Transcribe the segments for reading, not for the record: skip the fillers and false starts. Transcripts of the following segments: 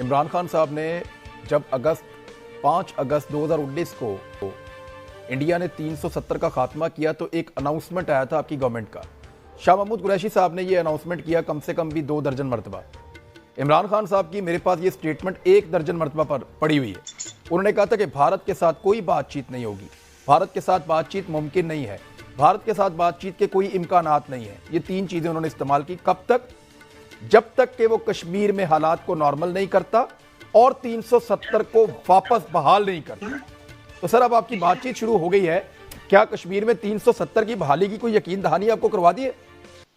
इमरान खान साहब ने जब 5 अगस्त 2019 को इंडिया ने 370 का खात्मा किया तो एक अनाउंसमेंट आया था आपकी गवर्नमेंट का। शाह महमूद कुरैशी साहब ने यह अनाउंसमेंट किया कम से कम भी 2 दर्जन मरतबा। इमरान खान साहब की मेरे पास ये स्टेटमेंट 1 दर्जन मरतबा पर पड़ी हुई है। उन्होंने कहा था कि भारत के साथ कोई बातचीत नहीं होगी, भारत के साथ बातचीत मुमकिन नहीं है, भारत के साथ बातचीत के कोई इम्कानात नहीं है। ये 3 चीजें उन्होंने इस्तेमाल की। कब तक? जब तक कि वो कश्मीर में हालात को नॉर्मल नहीं करता और 370 को वापस बहाल नहीं करता। तो सर अब आपकी बातचीत शुरू हो गई है, क्या कश्मीर में 370 की बहाली की कोई यकीन दहानी आपको करवा दी है?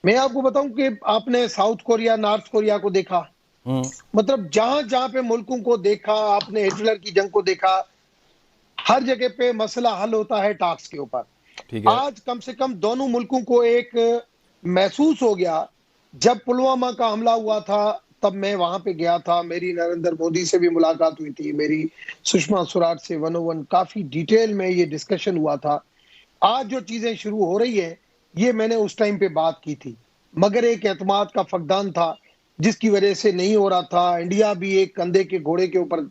मैं आपको बताऊं कि आपने साउथ कोरिया, नॉर्थ कोरिया को देखा, मतलब जहां जहां पे मुल्कों को देखा, आपने हिटलर की जंग को देखा, हर जगह पे मसला हल होता है टॉक्स के ऊपर। आज कम से कम दोनों मुल्कों को एक महसूस हो गया। जब पुलवामा का हमला हुआ था तब मैं वहां पे गया था, मेरी नरेंद्र मोदी से भी मुलाकात हुई थी, मेरी सुषमा स्वराज से 101 काफी डिटेल में ये डिस्कशन हुआ था। आज जो चीजें शुरू हो रही है ये मैंने उस टाइम पे बात की थी, मगर एक एतमाद का फकदान था जिसकी वजह से नहीं हो रहा था। इंडिया भी एक कंधे के घोड़े के ऊपर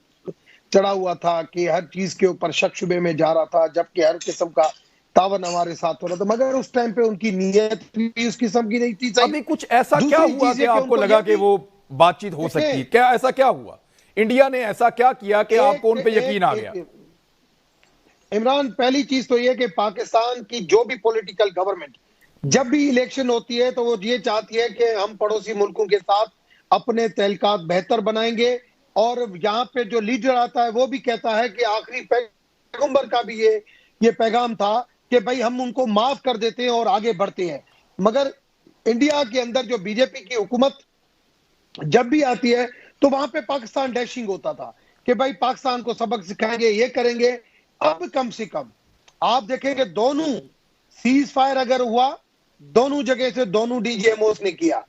चढ़ा हुआ था कि हर चीज के ऊपर शक शुबे में जा रहा था, जबकि हर किस्म का तावन हमारे साथ हो रहा था, मगर उस टाइम पे उनकी नीयत भी उस किस्म की नहीं थी। अभी कुछ ऐसा क्या हुआ कि आपको लगा कि वो बातचीत हो सकती है? क्या ऐसा क्या हुआ? इंडिया ने ऐसा क्या किया कि आपको उन पे यकीन आ गया? इमरान, पहली चीज तो ये कि पाकिस्तान की जो भी पॉलिटिकल गवर्नमेंट जब भी इलेक्शन होती है तो वो ये चाहती है कि हम पड़ोसी मुल्कों के साथ अपने तहलकात बेहतर बनाएंगे, और यहाँ पे जो लीडर आता है वो भी कहता है कि आखिरी पैगंबर का भी ये पैगाम था कि भाई हम उनको माफ कर देते हैं और आगे बढ़ते हैं। मगर इंडिया के अंदर जो बीजेपी की हुकूमत जब भी आती है तो वहां पे पाकिस्तान डैशिंग होता था कि भाई पाकिस्तान को सबक सिखाएंगे, ये करेंगे। अब कम से कम आप देखेंगे दोनों सीज फायर अगर हुआ, दोनों जगह से दोनों डीजीएमओस ने किया।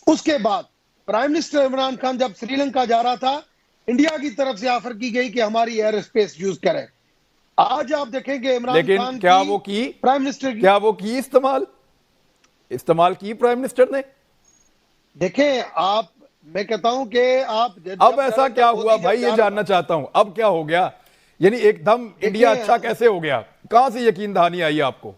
उसके बाद प्राइम मिनिस्टर इमरान खान जब श्रीलंका जा रहा था, इंडिया की तरफ से ऑफर की गई कि हमारी एयर स्पेस यूज करें। आज आप देखेंगे इमरान खान क्या वो की प्राइम मिनिस्टर की, क्या वो की इस्तेमाल की प्राइम मिनिस्टर ने? देखें आप, मैं कहता हूं कि आप अब ऐसा क्या हुआ भाई, ये जानना चाहता हूं। अब क्या हो गया? यानी एकदम इंडिया अच्छा कैसे हो गया? कहां से यकीन दहानी आई आपको?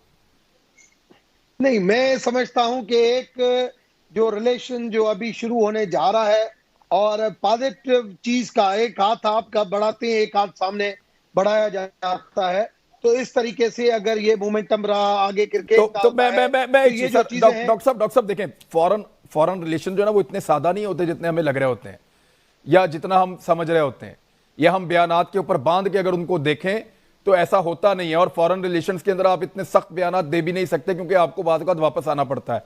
नहीं, मैं समझता हूं कि एक जो रिलेशन जो अभी शुरू होने जा रहा है, और पॉजिटिव चीज का एक हाथ आपका बढ़ाते हैं, एक हाथ सामने बढ़ाया जाता है। तो इस तरीके से अगर ये मोमेंटम रहा आगे क्रिकेट तो मैं ये जो डॉक्टर साहब देखें, फॉरेन रिलेशन जो है ना वो इतने सादा नहीं होते जितने हमें लग रहे होते हैं या जितना हम समझ रहे होते हैं, या हम बयानात के ऊपर बांध के अगर उनको देखें तो ऐसा होता नहीं है। और फॉरेन रिलेशंस के अंदर आप इतने सख्त बयानात दे भी नहीं सकते क्योंकि आपको बाद वापस आना पड़ता है।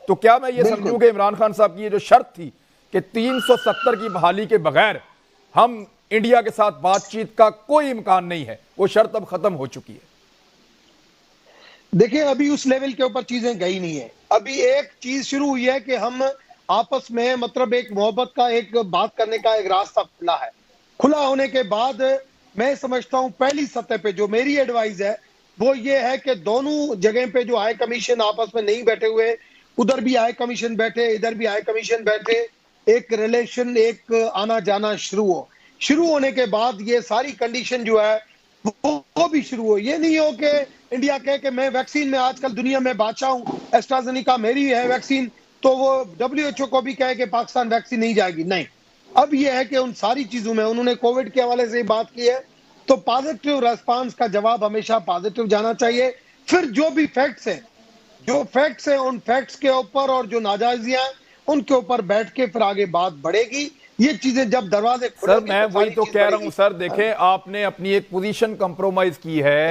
तो क्या मैं ये समझूं कि इमरान खान साहब की ये जो शर्त थी कि 370 की बहाली के बगैर हम इंडिया के साथ बातचीत का कोई इम्कान नहीं है, वो शर्त अब खत्म हो चुकी है? देखिए, अभी उस लेवल के ऊपर चीजें गई नहीं है। अभी एक चीज शुरू हुई है कि हम आपस में, मतलब एक मोहब्बत का, एक बात करने का एक रास्ता खुला है। खुला होने के बाद मैं समझता हूं पहली सतह पे जो मेरी एडवाइस है वो ये है कि दोनों जगह पे जो हाई कमीशन आपस में नहीं बैठे हुए, उधर भी हाई कमीशन बैठे, इधर भी हाई कमीशन बैठे, एक रिलेशन, एक आना जाना शुरू होने के बाद ये सारी कंडीशन जो है वो भी शुरू हो। ये नहीं हो कि इंडिया कहे कि मैं वैक्सीन में आजकल दुनिया में बादशाह हूं, एस्ट्राजेनेका मेरी है वैक्सीन, तो वो WHO को भी कहे कि पाकिस्तान वैक्सीन नहीं जाएगी। नहीं, अब ये है कि उन सारी चीजों में उन्होंने कोविड के हवाले से बात की है, तो पॉजिटिव रेस्पॉन्स का जवाब हमेशा पॉजिटिव जाना चाहिए। फिर जो भी फैक्ट्स हैं उन फैक्ट्स के ऊपर, और जो नाजायजियां उनके ऊपर बैठ के फिर आगे बात बढ़ेगी। ये चीजें जब दरवाजे सर मैं वही तो कह रहा हूं सर, देखें आपने अपनी एक पोजीशन कंप्रोमाइज की है।